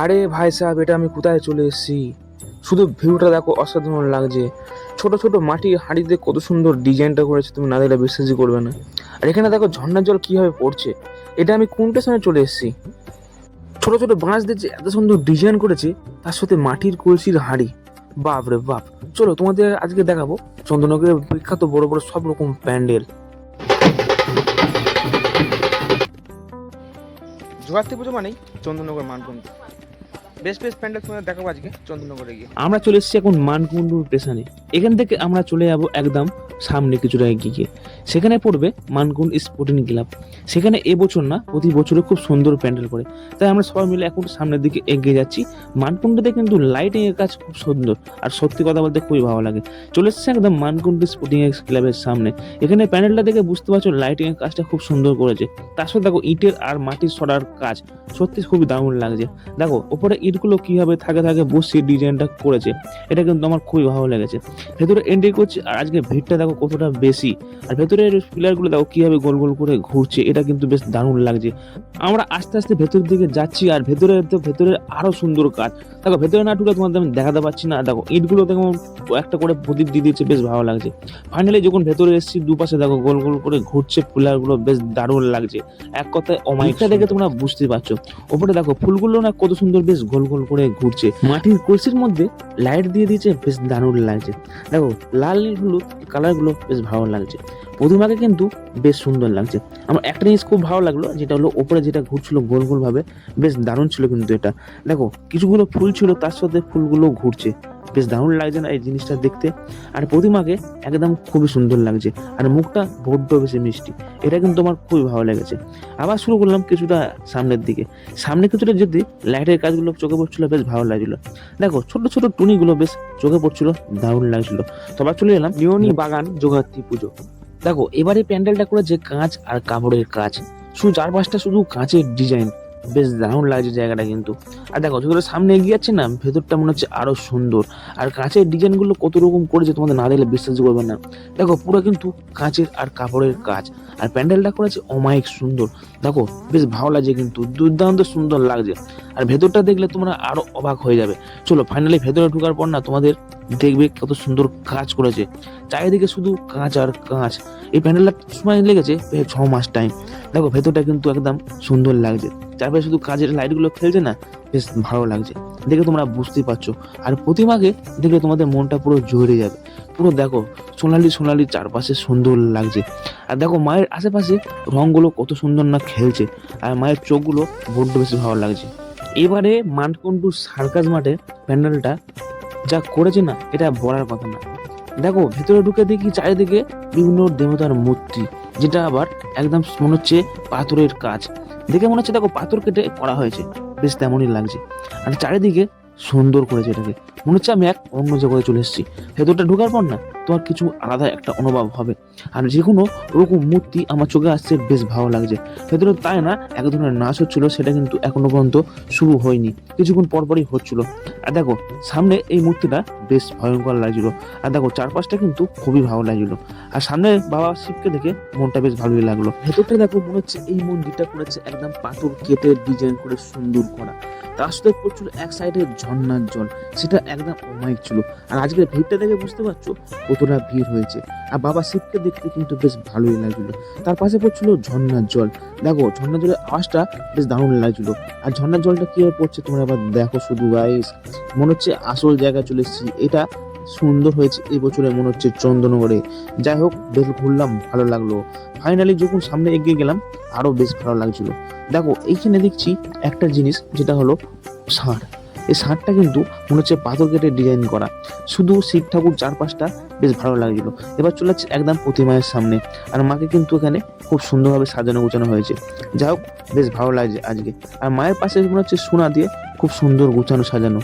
আরে ভাই সাহেব, এটা আমি কোথায় চলে এসেছি! শুধু ভিউটা দেখো, অসাধারণ লাগছে। ছোট ছোট মাটির হাঁড়িতে কত সুন্দর ডিজাইনটা করেছে, তুমি না দেখলে বিশ্বাসই করবে না। আর এখানে দেখো ঝর্ণার জল কিভাবে পড়ছে। এটা আমি কোন স্টেশনে চলে এসেছি! ছোট ছোট বাঁশ দিয়ে যে এত সুন্দর ডিজাইন করেছে, তার সাথে মাটির কলসির হাঁড়ি, বাপ রে বাপ। চলো তোমাদের আজকে দেখাবো চন্দননগরের বিখ্যাত বড় বড় সব রকম প্যান্ডেল। জোগাড়তি পুজো মানেই চন্দননগর মানকুণ্ডু। বেশ বেশ প্যান্ডেল তোমাদের দেখাবো আজকে চন্দননগরে গিয়ে। আমরা চলে এসেছি এখন মানকুণ্ডুর স্টেশনে। এখান থেকে আমরা চলে যাব একদম সামনে কিছুটা এগিয়ে, সেখানে পড়বে মানকুণ্ড স্পোর্টিং ক্লাব। সেখানে এবছর না, প্রতি বছরে খুব সুন্দর প্যান্ডেল করে, তাই আমরা সবাই মিলে এখন সামনের দিকে এগিয়ে যাচ্ছি। মানকুণ্ডুতে কিন্তু লাইটিং এর কাজ খুব সুন্দর, আর সত্যি কথা বলতে খুবই ভালো লাগে। চলে এসেছে একদম মানকুণ্ড স্পোর্টিং ক্লাবের সামনে। এখানে প্যান্ডেলটা দেখে বুঝতে পারছো লাইটিং এর কাজটা খুব সুন্দর করেছে। তার সাথে দেখো ইটের আর মাটির সরার কাজ সত্যি খুবই দারুণ লাগছে। দেখো উপরে ইটগুলো কিভাবে থাকে থাকে বসিয়ে ডিজাইনটা করেছে, এটা কিন্তু আমার খুবই ভালো লেগেছে। ভেতরে এন্ট্রি করছি, আর আজকে ভিড়টা দেখো কতটা বেশি। আর ভেতরের পিলারগুলো দেখো কিভাবে গোল গোল করে ঘুরছে, এটা কিন্তু বেশ দারুণ লাগছে। আমরা আস্তে আস্তে ভেতরের দিকে যাচ্ছি, আর ভেতরে আরো সুন্দর কাজ। দেখো ভেতরে না ঢুকে তোমাদের আমি দেখাতে পারছি না। দেখো ইটগুলো দেখো একটা করে প্রদীপ দিয়ে দিচ্ছে, বেশ ভালো লাগছে। ফাইনালি যখন ভেতরে এসেছি, দুপাশে দেখো গোল গোল করে ঘুরছে পিলারগুলো, বেশ দারুণ লাগছে। এক কথায় অমায়িকটা দেখে তোমরা বুঝতে পারছো। ওপরে দেখো ফুলগুলো না কত সুন্দর, বেশ গোল গোল করে ঘুরছে। মাটির কলসির মধ্যে লাইট দিয়ে দিয়েছে, বেশ দারুণ লাগছে। দেখো লাল নীল হলুদ কালার গুলো বেশ ভালো লাগছে। প্রতিমাকে কিন্তু বেশ সুন্দর লাগছে। আমার একটা জিনিস খুব ভালো লাগলো, যেটা হলো ওপরে যেটা ঘুরছিল গোল গোল ভাবে, বেশ দারুণ ছিল কিন্তু এটা। দেখো কিছুগুলো ফুল ছিল, তার সাথে ফুলগুলো ঘুরছে, বেশ দারুণ লাগছে না এই জিনিসটা দেখতে। আর প্রতিমাকে একদম খুবই সুন্দর লাগছে, আর মুখটা বড্ড বেশি মিষ্টি, এটা কিন্তু আমার খুবই ভালো লেগেছে। আবার শুরু করলাম কিছুটা সামনের দিকে। সামনে কিছুটা যদি লাইটের কাজগুলো চোখে পড়ছিল, বেশ ভালো লাগছিল। দেখো ছোট ছোট টুনিগুলো বেশ চোখে পড়ছিল, দারুণ লাগছিল। তো আবার চলে এলাম নিয়নি বাগান জোগাড়তি পুজো। দেখো এবারে প্যান্ডেলটা করেছে কাঁচ আর কাপড়ের কাজ, শুধু চারপাশটা শুধু কাঁচের ডিজাইন, বেশ দারুণ লাগছে জায়গাটা কিন্তু। আর দেখো যতটা সামনে এগিয়ে যাচ্ছে না, ভেতরটা মনে হচ্ছে আরো সুন্দর। আর কাঁচের ডিজাইন গুলো কত রকম করেছে, তোমাদের না দেখলে বিশ্বাস করবে না। দেখো পুরো কিন্তু কাঁচের আর কাপড়ের কাজ, আর প্যান্ডেলটা করেছে অমায়িক সুন্দর। দেখো বেশ ভালো লাগছে, কিন্তু দুর্দান্ত সুন্দর লাগছে। আর ভেতরটা দেখলে তোমরা আরো অবাক হয়ে যাবে। চলো ফাইনালি ভেতরে ঢোকার পর না তোমাদের দেখবে কত সুন্দর কাজ করেছে, চারিদিকে শুধু কাঁচ আর কাঁচ। এই প্যান্ডেলটা সময় লেগেছে 6 মাস টাইম। দেখো ভেতরটা কিন্তু একদম সুন্দর লাগছে, চারপাশে শুধু কাজের লাইট গুলো খেলছে না, বেশ ভালো লাগছে দেখে, তোমরা বুঝতেই পারছো। আর প্রতিমাকে দেখলে তোমাদের মনটা পুরো জড়িয়ে যাবে। পুরো দেখো সোনালি সোনালি চারপাশে সুন্দর লাগছে। আর দেখো মায়ের আশেপাশে রংগুলো কত সুন্দর না খেলছে, আর মায়ের চোখগুলো বড্ড বেশি ভালো লাগছে। এবারে মানকুণ্ডু সার্কাস মাঠে প্যান্ডেলটা যা করেছে না, এটা বলার কথা না। দেখো ভেতরে ঢুকে দেখি চারিদিকে বিভিন্ন দেবতার মূর্তি, যেটা আবার একদম মনে হচ্ছে পাথরের কাজ। দেখে মনে হচ্ছে দেখো পাথর কেটে করা হয়েছে, বেশ তেমনই লাগছে। আর চারিদিকে সুন্দর করেছে, এটাকে মনে হচ্ছে আমি এক অন্য জগতে চলে এসেছি। ভেতরটা ঢোকার পর না তোমার কিছু আলাদা একটা অনুভব হবে। আর যে কোনো ওরকম মূর্তি আমার চোখে আসছে, বেশ ভালো লাগছে। ভেতরে তাই না এক ধরনের নাচ হচ্ছিল, সেটা কিন্তু এখনো পর্যন্ত শুরু হয়নি, কিছুক্ষণ পরপরই হচ্ছিল। আর দেখো সামনে এই মূর্তিটা বেশ ভয়ঙ্কর লাগছিল। আর দেখো চারপাশটা কিন্তু খুবই ভালো লাগছিল। আর সামনে বাবা শিবকে দেখে মনটা বেশ ভালোই লাগলো। ভেতরটা দেখো মনে হচ্ছে এই মন্দিরটা করেছে একদম পাথর কেটে ডিজাইন করে সুন্দর করা। তার সাথে পড়ছিল এক সাইডে ঝর্ণার জল, সেটা একদম অমায়িক ছিল। আর আজকের ভিড়টা দেখে বুঝতে পারছো কতটা ভিড় হয়েছে। আর বাবা শিবকে দেখতে কিন্তু বেশ ভালোই লাগছিল। তার পাশে পড়ছিল ঝর্ণার জল। দেখো ঝর্ণার জলের আওয়াজটা বেশ দারুণ লাগছিল। আর ঝর্ণার জলটা কিভাবে পড়ছে তোমরা আবার দেখো শুধু গাইস, মনে হচ্ছে আসল জায়গায় চলে এসেছি। এটা সুন্দর হয়েছে এই বছরে মনে হচ্ছে চন্দননগরে। যাই হোক বেশ ঘুরলাম, ভালো লাগলো। ফাইনালি যখন সামনে এগিয়ে গেলাম, আরো বেশ ভালো লাগছিল। দেখো এইখানে দেখছি একটা জিনিস, যেটা হলো ষাঁড়। এই ষাঁড়টা কিন্তু মনে হচ্ছে পাথর কেটে ডিজাইন করা, শুধু শিব ঠাকুর চারপাশটা বেশ ভালো লাগছিল। এবার চলে যাচ্ছে একদম প্রতিমায়ের সামনে, আর মাকে কিন্তু এখানে খুব সুন্দরভাবে সাজানো গোছানো হয়েছে। যাই হোক বেশ ভালো লাগছে আজকে। আর মায়ের পাশে মনে হচ্ছে সোনা দিয়ে খুব সুন্দর গোছানো সাজানো।